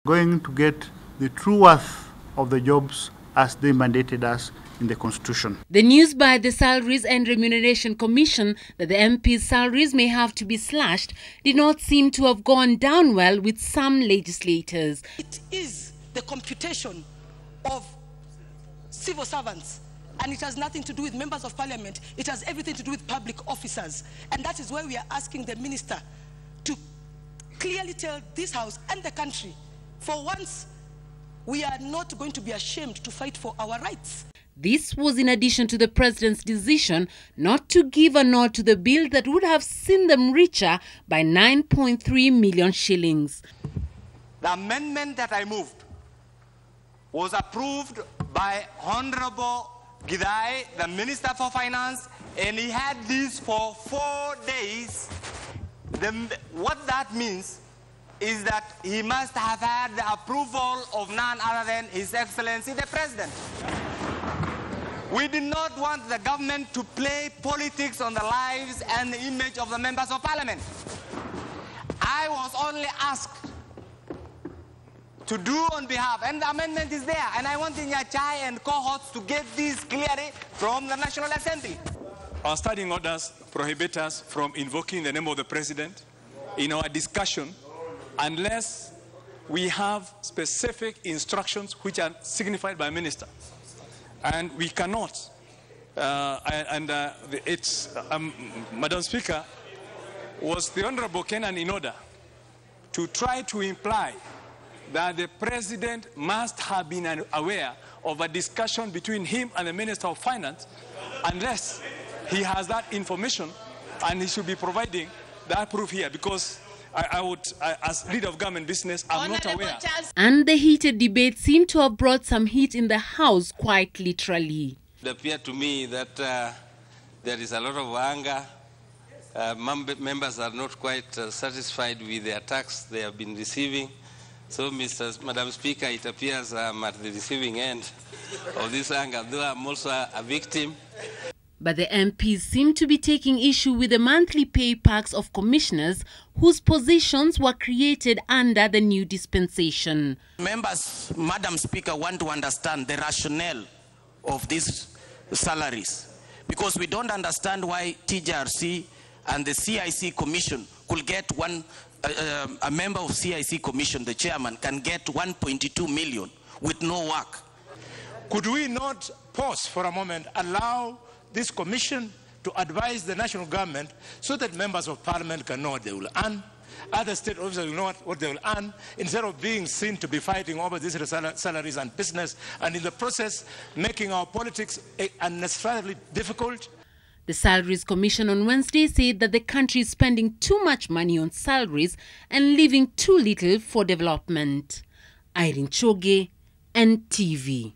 going to get the true worth of the jobs as they mandated us in the Constitution. The news by the Salaries and Remuneration Commission that the MPs' salaries may have to be slashed did not seem to have gone down well with some legislators. It is the computation of civil servants, and it has nothing to do with members of parliament. It has everything to do with public officers. And that is why we are asking the minister to clearly tell this house and the country, for once, we are not going to be ashamed to fight for our rights. This was in addition to the president's decision not to give a nod to the bill that would have seen them richer by 9.3 million shillings. The amendment that I moved was approved by Honorable Gidai, the Minister for Finance, and he had this for 4 days. What that means is that he must have had the approval of none other than His Excellency the President. We did not want the government to play politics on the lives and the image of the members of parliament. I was only asked to do on behalf, and the amendment is there, and I want Nyachai and cohorts to get this clearly from the National Assembly. Our standing orders prohibit us from invoking the name of the President in our discussion unless we have specific instructions which are signified by minister. And we cannot. Madam Speaker, was the Honorable Kenan in order to try to imply that the President must have been aware of a discussion between him and the Minister of Finance unless he has that information, and he should be providing that proof here, because as leader of government business, I'm not aware. And the heated debate seemed to have brought some heat in the House, quite literally. It appeared to me that there is a lot of anger. Members are not quite satisfied with the attacks they have been receiving. So, Madam Speaker, it appears I'm at the receiving end of this anger, though I'm also a victim. But the MPs seem to be taking issue with the monthly pay packs of commissioners whose positions were created under the new dispensation. Members, Madam Speaker, want to understand the rationale of these salaries, because we don't understand why TJRC and the CIC Commission could get a member of CIC Commission, the chairman, can get 1.2 million with no work. Could we not pause for a moment, allow this commission to advise the national government so that members of parliament can know what they will earn, other state officers will know what they will earn, instead of being seen to be fighting over these salaries and business, and in the process making our politics unnecessarily difficult? The Salaries Commission on Wednesday said that the country is spending too much money on salaries and leaving too little for development. Irene Choge, NTV.